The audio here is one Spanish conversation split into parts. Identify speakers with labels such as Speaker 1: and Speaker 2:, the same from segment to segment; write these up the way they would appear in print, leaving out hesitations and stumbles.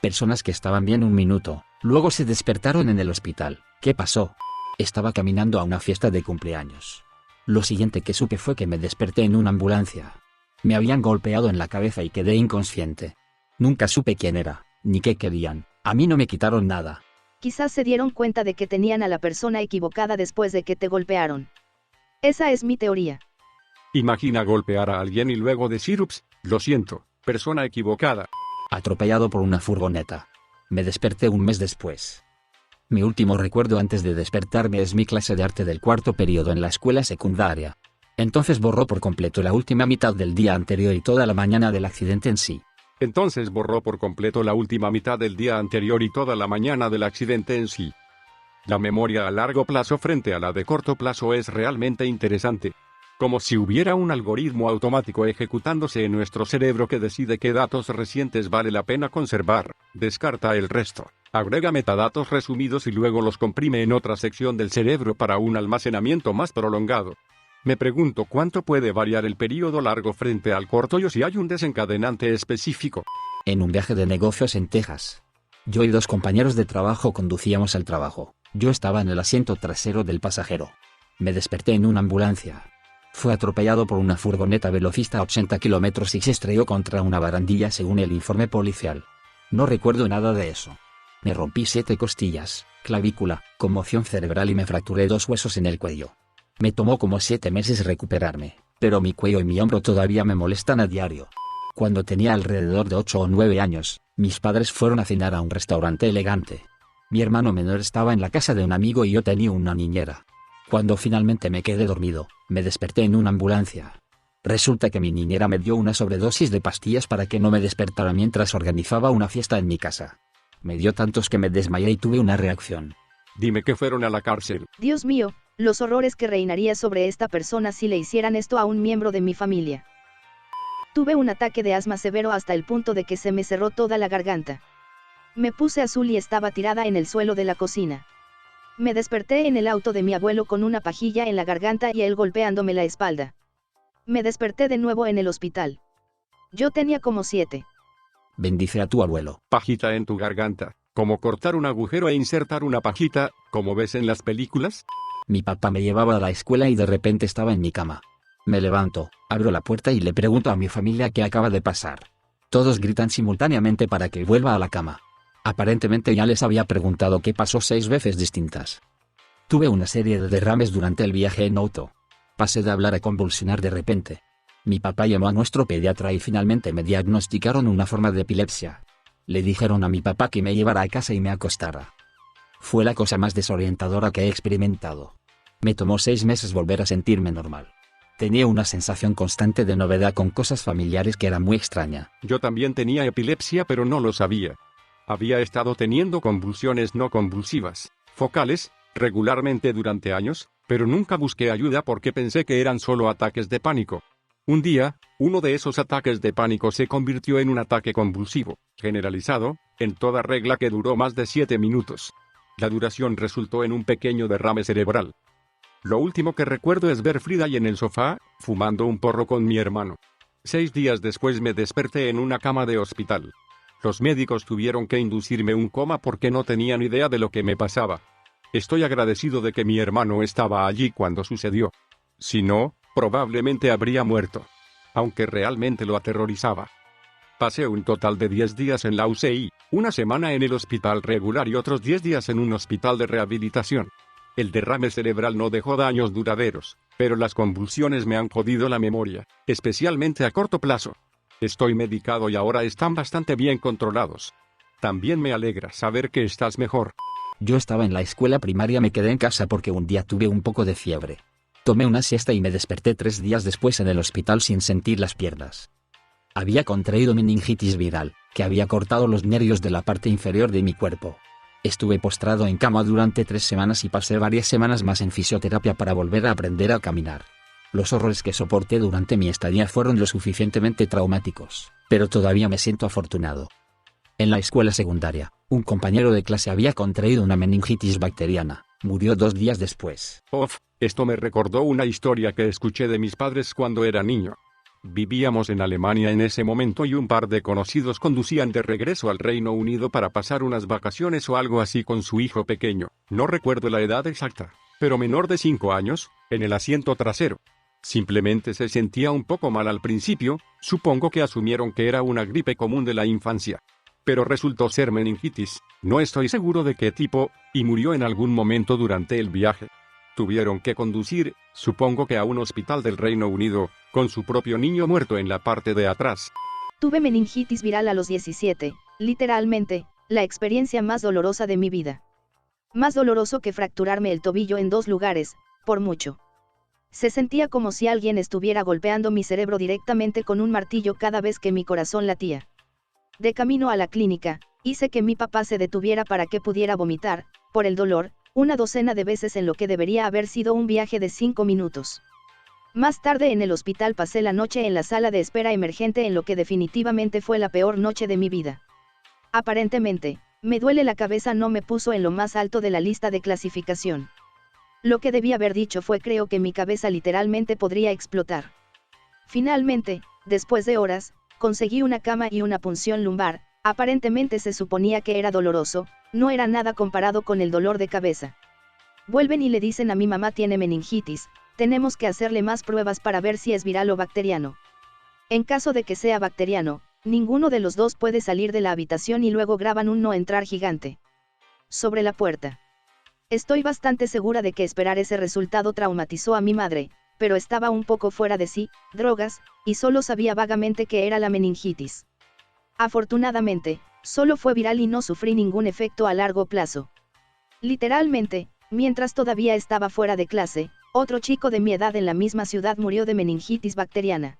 Speaker 1: Personas que estaban bien un minuto, luego se despertaron en el hospital. ¿Qué pasó? Estaba caminando a una fiesta de cumpleaños. Lo siguiente que supe fue que me desperté en una ambulancia. Me habían golpeado en la cabeza y quedé inconsciente. Nunca supe quién era, ni qué querían. A mí no me quitaron nada.
Speaker 2: Quizás se dieron cuenta de que tenían a la persona equivocada después de que te golpearon. Esa es mi teoría.
Speaker 3: Imagina golpear a alguien y luego decir ups, lo siento, persona equivocada.
Speaker 1: Atropellado por una furgoneta. Me desperté un mes después. Mi último recuerdo antes de despertarme es mi clase de arte del cuarto periodo en la escuela secundaria. Entonces borró por completo la última mitad del día anterior y toda la mañana del accidente en sí.
Speaker 3: Entonces borró por completo la última mitad del día anterior y toda la mañana del accidente en sí. La memoria a largo plazo frente a la de corto plazo es realmente interesante. Como si hubiera un algoritmo automático ejecutándose en nuestro cerebro que decide qué datos recientes vale la pena conservar, descarta el resto, agrega metadatos resumidos y luego los comprime en otra sección del cerebro para un almacenamiento más prolongado. Me pregunto cuánto puede variar el periodo largo frente al corto y si hay un desencadenante específico.
Speaker 1: En un viaje de negocios en Texas. Yo y 2 compañeros de trabajo conducíamos al trabajo. Yo estaba en el asiento trasero del pasajero. Me desperté en una ambulancia. Fue atropellado por una furgoneta velocista a 80 kilómetros y se estrelló contra una barandilla según el informe policial. No recuerdo nada de eso. Me rompí 7 costillas, clavícula, conmoción cerebral y me fracturé 2 huesos en el cuello. Me tomó como 7 meses recuperarme, pero mi cuello y mi hombro todavía me molestan a diario. Cuando tenía alrededor de 8 o 9 años, mis padres fueron a cenar a un restaurante elegante. Mi hermano menor estaba en la casa de un amigo y yo tenía una niñera. Cuando finalmente me quedé dormido, me desperté en una ambulancia. Resulta que mi niñera me dio una sobredosis de pastillas para que no me despertara mientras organizaba una fiesta en mi casa. Me dio tantos que me desmayé y tuve una reacción.
Speaker 3: Dime que fueron a la cárcel.
Speaker 2: Dios mío, los horrores que reinaría sobre esta persona si le hicieran esto a un miembro de mi familia. Tuve un ataque de asma severo hasta el punto de que se me cerró toda la garganta. Me puse azul y estaba tirada en el suelo de la cocina. Me desperté en el auto de mi abuelo con una pajilla en la garganta y él golpeándome la espalda. Me desperté de nuevo en el hospital. Yo tenía como 7.
Speaker 1: Bendice a tu abuelo.
Speaker 3: Pajita en tu garganta. Como cortar un agujero e insertar una pajita, como ves en las películas.
Speaker 1: Mi papá me llevaba a la escuela y de repente estaba en mi cama. Me levanto, abro la puerta y le pregunto a mi familia qué acaba de pasar. Todos gritan simultáneamente para que vuelva a la cama. Aparentemente ya les había preguntado qué pasó 6 veces distintas. Tuve una serie de derrames durante el viaje en auto. Pasé de hablar a convulsionar de repente. Mi papá llamó a nuestro pediatra y finalmente me diagnosticaron una forma de epilepsia. Le dijeron a mi papá que me llevara a casa y me acostara. Fue la cosa más desorientadora que he experimentado. Me tomó 6 meses volver a sentirme normal. Tenía una sensación constante de novedad con cosas familiares que era muy extraña.
Speaker 3: Yo también tenía epilepsia pero no lo sabía. Había estado teniendo convulsiones no convulsivas, focales, regularmente durante años, pero nunca busqué ayuda porque pensé que eran solo ataques de pánico. Un día, uno de esos ataques de pánico se convirtió en un ataque convulsivo, generalizado, en toda regla que duró más de 7 minutos. La duración resultó en un pequeño derrame cerebral. Lo último que recuerdo es ver Frida y en el sofá, fumando un porro con mi hermano. 6 días después me desperté en una cama de hospital. Los médicos tuvieron que inducirme un coma porque no tenían idea de lo que me pasaba. Estoy agradecido de que mi hermano estaba allí cuando sucedió. Si no, probablemente habría muerto. Aunque realmente lo aterrorizaba. Pasé un total de 10 días en la UCI, una semana en el hospital regular y otros 10 días en un hospital de rehabilitación. El derrame cerebral no dejó daños duraderos, pero las convulsiones me han jodido la memoria, especialmente a corto plazo. Estoy medicado y ahora están bastante bien controlados. También me alegra saber que estás mejor.
Speaker 1: Yo estaba en la escuela primaria, me quedé en casa porque un día tuve un poco de fiebre. Tomé una siesta y me desperté 3 días después en el hospital sin sentir las piernas. Había contraído meningitis viral, que había cortado los nervios de la parte inferior de mi cuerpo. Estuve postrado en cama durante 3 semanas y pasé varias semanas más en fisioterapia para volver a aprender a caminar. Los horrores que soporté durante mi estadía fueron lo suficientemente traumáticos, pero todavía me siento afortunado. En la escuela secundaria, un compañero de clase había contraído una meningitis bacteriana. Murió 2 días después.
Speaker 3: Esto me recordó una historia que escuché de mis padres cuando era niño. Vivíamos en Alemania en ese momento y un par de conocidos conducían de regreso al Reino Unido para pasar unas vacaciones o algo así con su hijo pequeño, no recuerdo la edad exacta, pero menor de 5 años, en el asiento trasero. Simplemente se sentía un poco mal al principio, supongo que asumieron que era una gripe común de la infancia. Pero resultó ser meningitis, no estoy seguro de qué tipo, y murió en algún momento durante el viaje. Tuvieron que conducir, supongo que a un hospital del Reino Unido, con su propio niño muerto en la parte de atrás.
Speaker 2: Tuve meningitis viral a los 17, literalmente, la experiencia más dolorosa de mi vida. Más doloroso que fracturarme el tobillo en 2 lugares, por mucho. Se sentía como si alguien estuviera golpeando mi cerebro directamente con un martillo cada vez que mi corazón latía. De camino a la clínica, hice que mi papá se detuviera para que pudiera vomitar, por el dolor, una docena de veces en lo que debería haber sido un viaje de 5 minutos. Más tarde en el hospital pasé la noche en la sala de espera emergente en lo que definitivamente fue la peor noche de mi vida. Aparentemente, me duele la cabeza no me puso en lo más alto de la lista de clasificación. Lo que debí haber dicho fue creo que mi cabeza literalmente podría explotar. Finalmente, después de horas, conseguí una cama y una punción lumbar, aparentemente se suponía que era doloroso, no era nada comparado con el dolor de cabeza. Vuelven y le dicen a mi mamá tiene meningitis, tenemos que hacerle más pruebas para ver si es viral o bacteriano. En caso de que sea bacteriano, ninguno de los dos puede salir de la habitación y luego graban un no entrar gigante sobre la puerta. Estoy bastante segura de que esperar ese resultado traumatizó a mi madre, pero estaba un poco fuera de sí, drogas, y solo sabía vagamente que era la meningitis. Afortunadamente, solo fue viral y no sufrí ningún efecto a largo plazo. Literalmente, mientras todavía estaba fuera de clase, otro chico de mi edad en la misma ciudad murió de meningitis bacteriana.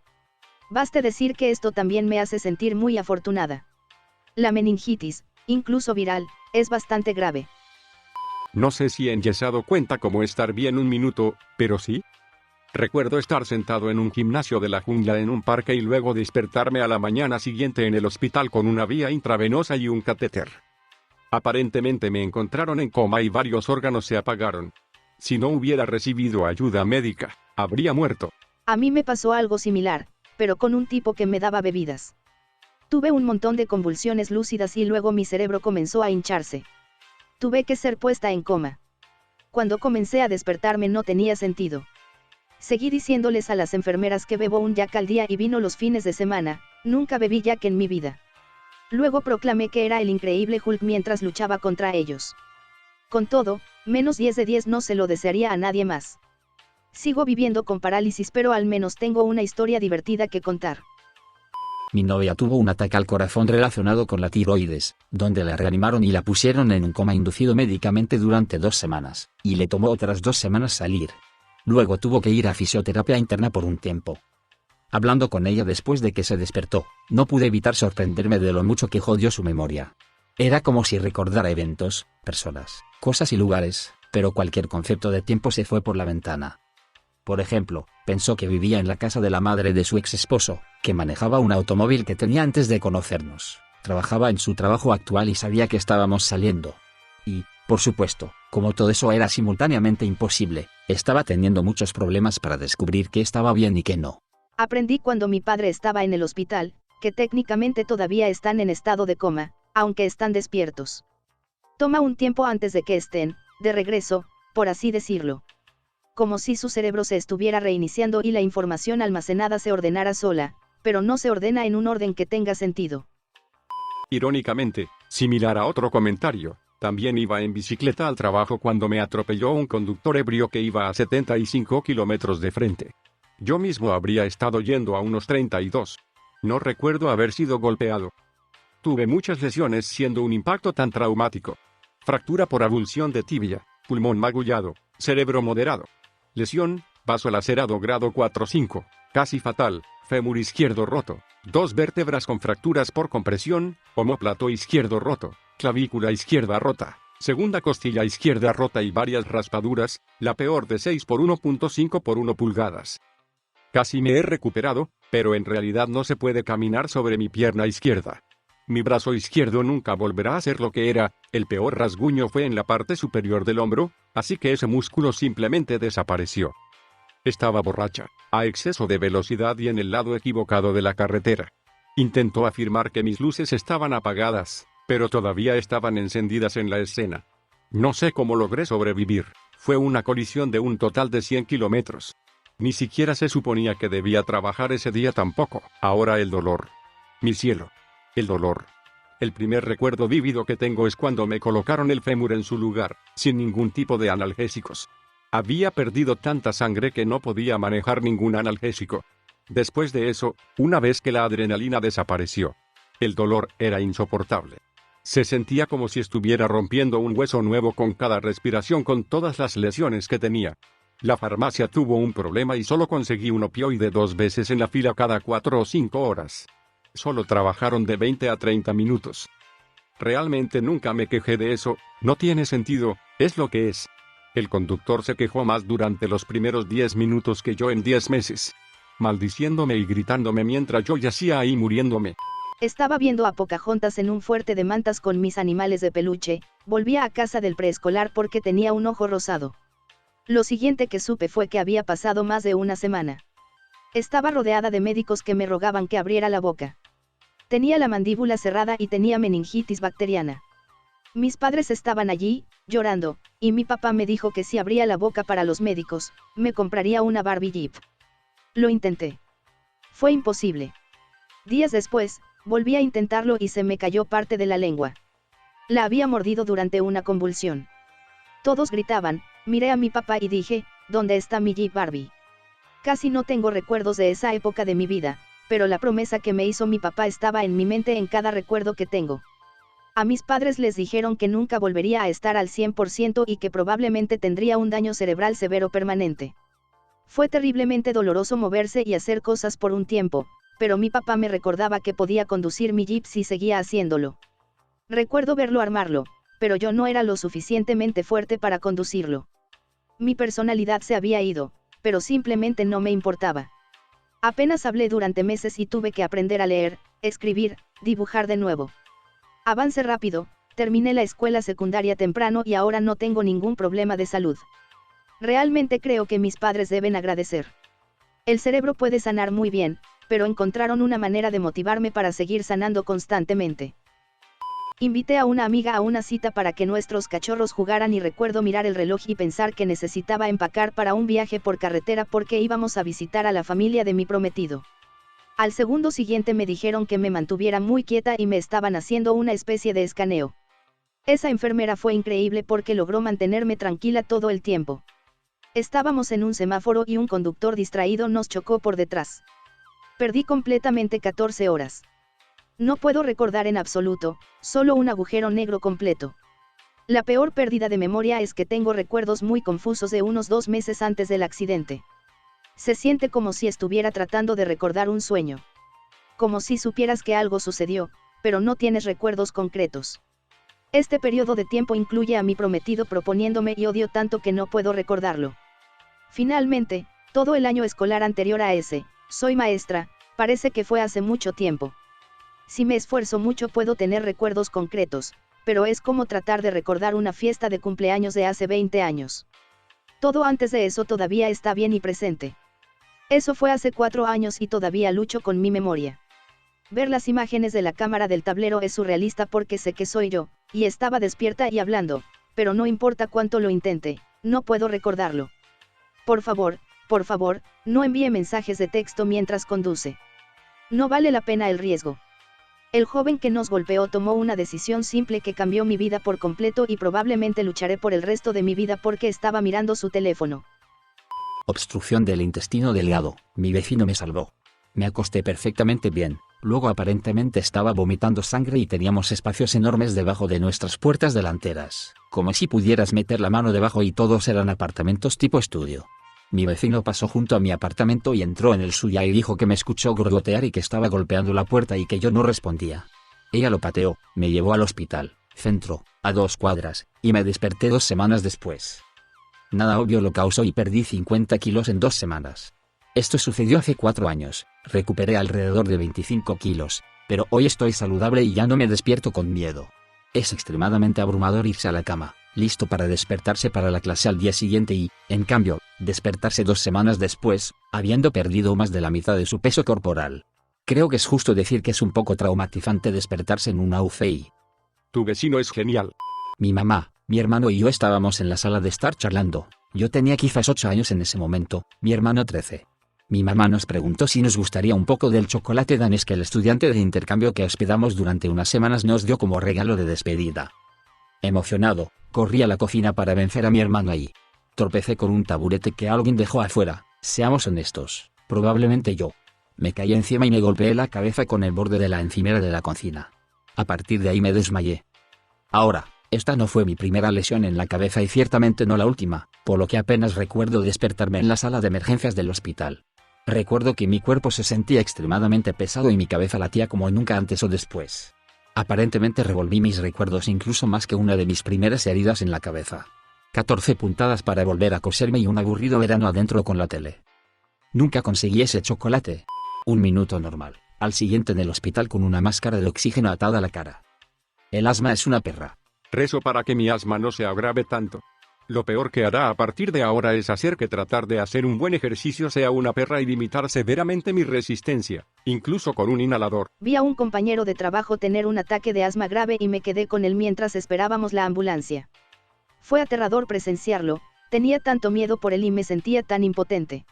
Speaker 2: Baste decir que esto también me hace sentir muy afortunada. La meningitis, incluso viral, es bastante grave.
Speaker 3: No sé si enyesado cuenta como estar bien un minuto, pero sí. Recuerdo estar sentado en un gimnasio de la jungla en un parque y luego despertarme a la mañana siguiente en el hospital con una vía intravenosa y un catéter. Aparentemente me encontraron en coma y varios órganos se apagaron. Si no hubiera recibido ayuda médica, habría muerto.
Speaker 2: A mí me pasó algo similar, pero con un tipo que me daba bebidas. Tuve un montón de convulsiones lúcidas y luego mi cerebro comenzó a hincharse. Tuve que ser puesta en coma. Cuando comencé a despertarme no tenía sentido. Seguí diciéndoles a las enfermeras que bebo un Jack al día y vino los fines de semana, nunca bebí Jack en mi vida. Luego proclamé que era el increíble Hulk mientras luchaba contra ellos. Con todo, menos 10 de 10 no se lo desearía a nadie más. Sigo viviendo con parálisis pero al menos tengo una historia divertida que contar.
Speaker 1: Mi novia tuvo un ataque al corazón relacionado con la tiroides, donde la reanimaron y la pusieron en un coma inducido médicamente durante 2 semanas, y le tomó otras 2 semanas salir. Luego tuvo que ir a fisioterapia interna por un tiempo. Hablando con ella después de que se despertó, no pude evitar sorprenderme de lo mucho que jodió su memoria. Era como si recordara eventos, personas, cosas y lugares, pero cualquier concepto de tiempo se fue por la ventana. Por ejemplo, pensó que vivía en la casa de la madre de su ex esposo, que manejaba un automóvil que tenía antes de conocernos, trabajaba en su trabajo actual y sabía que estábamos saliendo. Y, por supuesto, como todo eso era simultáneamente imposible, estaba teniendo muchos problemas para descubrir qué estaba bien y qué no.
Speaker 2: Aprendí cuando mi padre estaba en el hospital, que técnicamente todavía están en estado de coma, aunque están despiertos. Toma un tiempo antes de que estén, de regreso, por así decirlo. Como si su cerebro se estuviera reiniciando y la información almacenada se ordenara sola, pero no se ordena en un orden que tenga sentido.
Speaker 3: Irónicamente, similar a otro comentario, también iba en bicicleta al trabajo cuando me atropelló un conductor ebrio que iba a 75 kilómetros de frente. Yo mismo habría estado yendo a unos 32. No recuerdo haber sido golpeado. Tuve muchas lesiones siendo un impacto tan traumático. Fractura por abulsión de tibia, pulmón magullado, cerebro moderado. Lesión, vaso lacerado grado 4-5, casi fatal, fémur izquierdo roto, 2 vértebras con fracturas por compresión, omóplato izquierdo roto, clavícula izquierda rota, segunda costilla izquierda rota y varias raspaduras, la peor de 6 por 1.5 por 1 pulgadas. Casi me he recuperado, pero en realidad no se puede caminar sobre mi pierna izquierda. Mi brazo izquierdo nunca volverá a ser lo que era, el peor rasguño fue en la parte superior del hombro, así que ese músculo simplemente desapareció. Estaba borracha, a exceso de velocidad y en el lado equivocado de la carretera. Intentó afirmar que mis luces estaban apagadas, pero todavía estaban encendidas en la escena. No sé cómo logré sobrevivir. Fue una colisión de un total de 100 kilómetros. Ni siquiera se suponía que debía trabajar ese día tampoco. Ahora el dolor. Mi cielo. El dolor. El primer recuerdo vívido que tengo es cuando me colocaron el fémur en su lugar, sin ningún tipo de analgésicos. Había perdido tanta sangre que no podía manejar ningún analgésico. Después de eso, una vez que la adrenalina desapareció, el dolor era insoportable. Se sentía como si estuviera rompiendo un hueso nuevo con cada respiración con todas las lesiones que tenía. La farmacia tuvo un problema y solo conseguí un opioide 2 veces en la fila cada 4 o 5 horas. Solo trabajaron de 20 a 30 minutos. Realmente nunca me quejé de eso, no tiene sentido, es lo que es. El conductor se quejó más durante los primeros 10 minutos que yo en 10 meses. Maldiciéndome y gritándome mientras yo yacía ahí muriéndome.
Speaker 2: Estaba viendo a Pocahontas en un fuerte de mantas con mis animales de peluche, volvía a casa del preescolar porque tenía un ojo rosado. Lo siguiente que supe fue que había pasado más de una semana. Estaba rodeada de médicos que me rogaban que abriera la boca. Tenía la mandíbula cerrada y tenía meningitis bacteriana. Mis padres estaban allí, llorando, y mi papá me dijo que si abría la boca para los médicos, me compraría una Barbie Jeep. Lo intenté. Fue imposible. Días después, volví a intentarlo y se me cayó parte de la lengua. La había mordido durante una convulsión. Todos gritaban, miré a mi papá y dije, ¿dónde está mi Jeep Barbie? Casi no tengo recuerdos de esa época de mi vida, pero la promesa que me hizo mi papá estaba en mi mente en cada recuerdo que tengo. A mis padres les dijeron que nunca volvería a estar al 100% y que probablemente tendría un daño cerebral severo permanente. Fue terriblemente doloroso moverse y hacer cosas por un tiempo, pero mi papá me recordaba que podía conducir mi Jeep si seguía haciéndolo. Recuerdo verlo armarlo, pero yo no era lo suficientemente fuerte para conducirlo. Mi personalidad se había ido, pero simplemente no me importaba. Apenas hablé durante meses y tuve que aprender a leer, escribir, dibujar de nuevo. Avance rápido, terminé la escuela secundaria temprano y ahora no tengo ningún problema de salud. Realmente creo que mis padres deben agradecer. El cerebro puede sanar muy bien, pero encontraron una manera de motivarme para seguir sanando constantemente. Invité a una amiga a una cita para que nuestros cachorros jugaran y recuerdo mirar el reloj y pensar que necesitaba empacar para un viaje por carretera porque íbamos a visitar a la familia de mi prometido. Al segundo siguiente me dijeron que me mantuviera muy quieta y me estaban haciendo una especie de escaneo. Esa enfermera fue increíble porque logró mantenerme tranquila todo el tiempo. Estábamos en un semáforo y un conductor distraído nos chocó por detrás. Perdí completamente 14 horas. No puedo recordar en absoluto, solo un agujero negro completo. La peor pérdida de memoria es que tengo recuerdos muy confusos de unos 2 meses antes del accidente. Se siente como si estuviera tratando de recordar un sueño. Como si supieras que algo sucedió, pero no tienes recuerdos concretos. Este periodo de tiempo incluye a mi prometido proponiéndome y odio tanto que no puedo recordarlo. Finalmente, todo el año escolar anterior a ese, soy maestra, parece que fue hace mucho tiempo. Si me esfuerzo mucho puedo tener recuerdos concretos, pero es como tratar de recordar una fiesta de cumpleaños de hace 20 años. Todo antes de eso todavía está bien y presente. Eso fue hace 4 años y todavía lucho con mi memoria. Ver las imágenes de la cámara del tablero es surrealista porque sé que soy yo, y estaba despierta y hablando, pero no importa cuánto lo intente, no puedo recordarlo. Por favor, no envíe mensajes de texto mientras conduce. No vale la pena el riesgo. El joven que nos golpeó tomó una decisión simple que cambió mi vida por completo y probablemente lucharé por el resto de mi vida porque estaba mirando su teléfono.
Speaker 1: Obstrucción del intestino delgado. Mi vecino me salvó. Me acosté perfectamente bien, luego aparentemente estaba vomitando sangre y teníamos espacios enormes debajo de nuestras puertas delanteras, como si pudieras meter la mano debajo y todos eran apartamentos tipo estudio. Mi vecino pasó junto a mi apartamento y entró en el suyo y dijo que me escuchó gorgotear y que estaba golpeando la puerta y que yo no respondía. Ella lo pateó, me llevó al hospital, centro, a 2 cuadras, y me desperté 2 semanas después. Nada obvio lo causó y perdí 50 kilos en 2 semanas. Esto sucedió hace 4 años, recuperé alrededor de 25 kilos, pero hoy estoy saludable y ya no me despierto con miedo. Es extremadamente abrumador irse a la cama, listo para despertarse para la clase al día siguiente y, en cambio, Despertarse 2 semanas después, habiendo perdido más de la mitad de su peso corporal. Creo que es justo decir que es un poco traumatizante despertarse en una UCI.
Speaker 3: Tu vecino es genial.
Speaker 1: Mi mamá, mi hermano y yo estábamos en la sala de estar charlando. Yo tenía quizás 8 años en ese momento, mi hermano 13. Mi mamá nos preguntó si nos gustaría un poco del chocolate danés que el estudiante de intercambio que hospedamos durante unas semanas nos dio como regalo de despedida. Emocionado, corrí a la cocina para vencer a mi hermano ahí. Tropecé con un taburete que alguien dejó afuera, seamos honestos, probablemente yo. Me caí encima y me golpeé la cabeza con el borde de la encimera de la cocina. A partir de ahí me desmayé. Ahora, esta no fue mi primera lesión en la cabeza y ciertamente no la última, por lo que apenas recuerdo despertarme en la sala de emergencias del hospital. Recuerdo que mi cuerpo se sentía extremadamente pesado y mi cabeza latía como nunca antes o después. Aparentemente revolví mis recuerdos incluso más que una de mis primeras heridas en la cabeza. 14 puntadas para volver a coserme y un aburrido verano adentro con la tele. Nunca conseguí ese chocolate. 1 minuto normal, al siguiente en el hospital con una máscara de oxígeno atada a la cara. El asma es una perra.
Speaker 3: Rezo para que mi asma no se agrave tanto. Lo peor que hará a partir de ahora es hacer que tratar de hacer un buen ejercicio sea una perra y limitar severamente mi resistencia, incluso con un inhalador.
Speaker 2: Vi a un compañero de trabajo tener un ataque de asma grave y me quedé con él mientras esperábamos la ambulancia. Fue aterrador presenciarlo, tenía tanto miedo por él y me sentía tan impotente.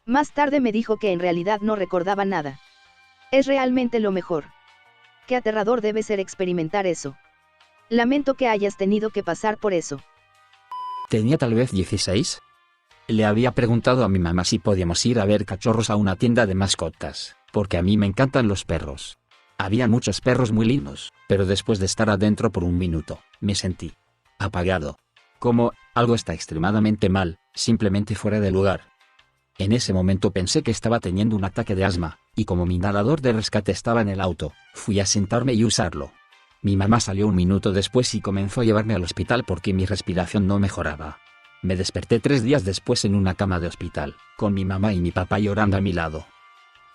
Speaker 2: Más tarde me dijo que en realidad no recordaba nada. Es realmente lo mejor. Qué aterrador debe ser experimentar eso. Lamento que hayas tenido que pasar por eso.
Speaker 1: ¿Tenía tal vez 16? Le había preguntado a mi mamá si podíamos ir a ver cachorros a una tienda de mascotas, porque a mí me encantan los perros. Había muchos perros muy lindos, pero después de estar adentro por 1 minuto, me sentí apagado. Como, algo está extremadamente mal, simplemente fuera de lugar. En ese momento pensé que estaba teniendo un ataque de asma, y como mi inhalador de rescate estaba en el auto, fui a sentarme y usarlo. Mi mamá salió 1 minuto después y comenzó a llevarme al hospital porque mi respiración no mejoraba. Me desperté 3 días después en una cama de hospital, con mi mamá y mi papá llorando a mi lado.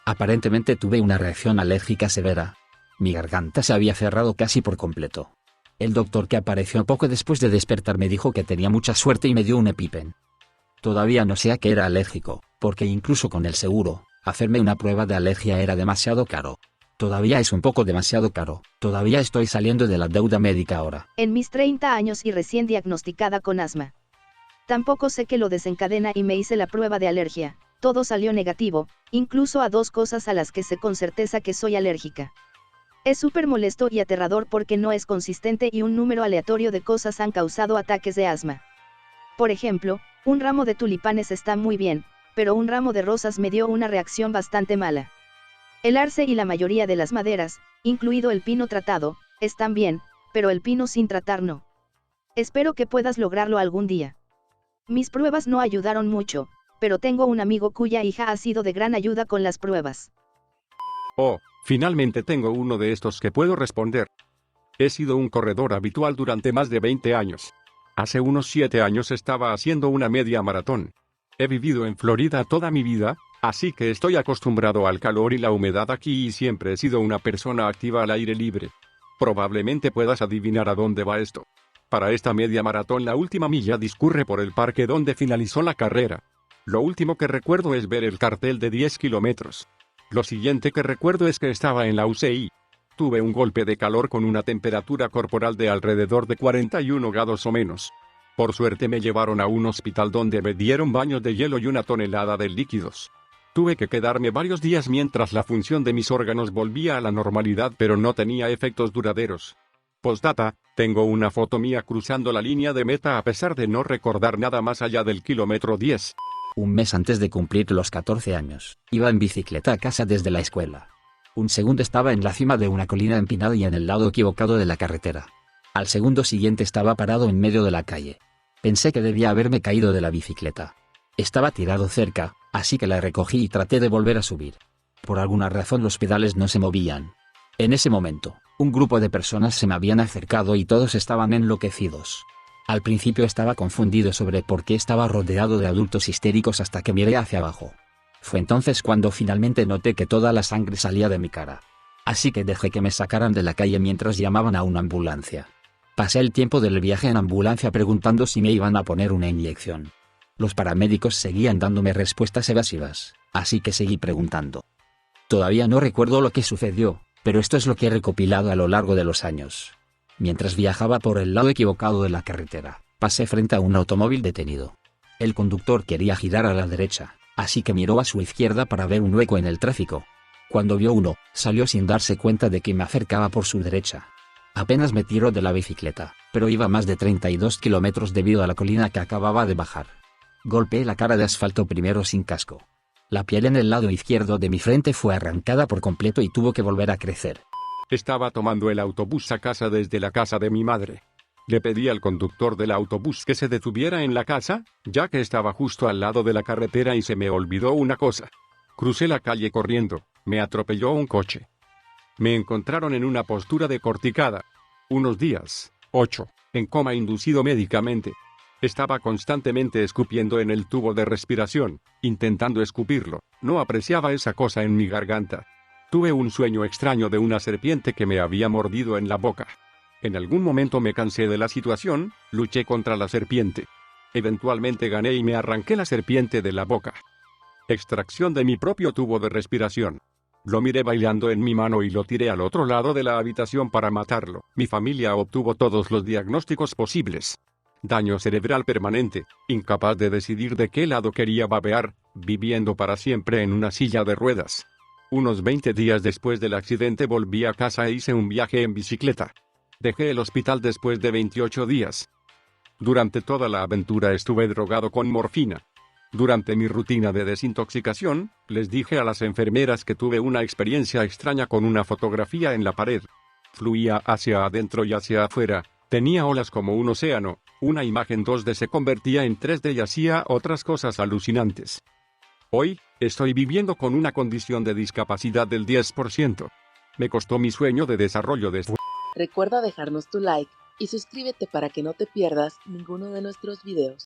Speaker 1: Aparentemente tuve una reacción alérgica severa. Mi garganta se había cerrado casi por completo. El doctor que apareció poco después de despertar me dijo que tenía mucha suerte y me dio un EpiPen. Todavía no sé a qué era alérgico, porque incluso con el seguro, hacerme una prueba de alergia era demasiado caro. Todavía es un poco demasiado caro, todavía estoy saliendo de la deuda médica ahora.
Speaker 2: En mis 30 años y recién diagnosticada con asma. Tampoco sé qué lo desencadena y me hice la prueba de alergia. Todo salió negativo, incluso a 2 cosas a las que sé con certeza que soy alérgica. Es súper molesto y aterrador porque no es consistente y un número aleatorio de cosas han causado ataques de asma. Por ejemplo, un ramo de tulipanes está muy bien, pero un ramo de rosas me dio una reacción bastante mala. El arce y la mayoría de las maderas, incluido el pino tratado, están bien, pero el pino sin tratar no. Espero que puedas lograrlo algún día. Mis pruebas no ayudaron mucho, pero tengo un amigo cuya hija ha sido de gran ayuda con las pruebas.
Speaker 3: Oh, finalmente tengo uno de estos que puedo responder. He sido un corredor habitual durante más de 20 años. Hace unos 7 años estaba haciendo una media maratón. He vivido en Florida toda mi vida, así que estoy acostumbrado al calor y la humedad aquí y siempre he sido una persona activa al aire libre. Probablemente puedas adivinar a dónde va esto. Para esta media maratón la última milla discurre por el parque donde finalizó la carrera. Lo último que recuerdo es ver el cartel de 10 kilómetros. Lo siguiente que recuerdo es que estaba en la UCI. Tuve un golpe de calor con una temperatura corporal de alrededor de 41 grados o menos. Por suerte me llevaron a un hospital donde me dieron baños de hielo y 1 tonelada de líquidos. Tuve que quedarme varios días mientras la función de mis órganos volvía a la normalidad, pero no tenía efectos duraderos. Postdata, tengo una foto mía cruzando la línea de meta a pesar de no recordar nada más allá del kilómetro 10.
Speaker 1: Un mes antes de cumplir los 14 años, iba en bicicleta a casa desde la escuela. Un segundo estaba en la cima de una colina empinada y en el lado equivocado de la carretera. Al segundo siguiente estaba parado en medio de la calle. Pensé que debía haberme caído de la bicicleta. Estaba tirado cerca, así que la recogí y traté de volver a subir. Por alguna razón los pedales no se movían. En ese momento, un grupo de personas se me habían acercado y todos estaban enloquecidos. Al principio estaba confundido sobre por qué estaba rodeado de adultos histéricos hasta que miré hacia abajo. Fue entonces cuando finalmente noté que toda la sangre salía de mi cara. Así que dejé que me sacaran de la calle mientras llamaban a una ambulancia. Pasé el tiempo del viaje en ambulancia preguntando si me iban a poner una inyección. Los paramédicos seguían dándome respuestas evasivas, así que seguí preguntando. Todavía no recuerdo lo que sucedió, pero esto es lo que he recopilado a lo largo de los años. Mientras viajaba por el lado equivocado de la carretera, pasé frente a un automóvil detenido. El conductor quería girar a la derecha, así que miró a su izquierda para ver un hueco en el tráfico. Cuando vio uno, salió sin darse cuenta de que me acercaba por su derecha. Apenas me tiró de la bicicleta, pero iba a más de 32 kilómetros debido a la colina que acababa de bajar. Golpeé la cara de asfalto primero sin casco. La piel en el lado izquierdo de mi frente fue arrancada por completo y tuvo que volver a crecer.
Speaker 3: Estaba tomando el autobús a casa desde la casa de mi madre. Le pedí al conductor del autobús que se detuviera en la casa, ya que estaba justo al lado de la carretera y se me olvidó una cosa. Crucé la calle corriendo, me atropelló un coche. Me encontraron en una postura decorticada. Unos días, 8, en coma inducido médicamente. Estaba constantemente escupiendo en el tubo de respiración, intentando escupirlo. No apreciaba esa cosa en mi garganta. Tuve un sueño extraño de una serpiente que me había mordido en la boca. En algún momento me cansé de la situación, luché contra la serpiente. Eventualmente gané y me arranqué la serpiente de la boca. Extracción de mi propio tubo de respiración. Lo miré bailando en mi mano y lo tiré al otro lado de la habitación para matarlo. Mi familia obtuvo todos los diagnósticos posibles. Daño cerebral permanente, incapaz de decidir de qué lado quería babear, viviendo para siempre en una silla de ruedas. Unos 20 días después del accidente volví a casa e hice un viaje en bicicleta. Dejé el hospital después de 28 días. Durante toda la aventura estuve drogado con morfina. Durante mi rutina de desintoxicación, les dije a las enfermeras que tuve una experiencia extraña con una fotografía en la pared. Fluía hacia adentro y hacia afuera, tenía olas como un océano, una imagen 2D se convertía en 3D y hacía otras cosas alucinantes. Hoy, estoy viviendo con una condición de discapacidad del 10%. Me costó mi sueño de desarrollo de...
Speaker 4: Recuerda dejarnos tu like y suscríbete para que no te pierdas ninguno de nuestros videos.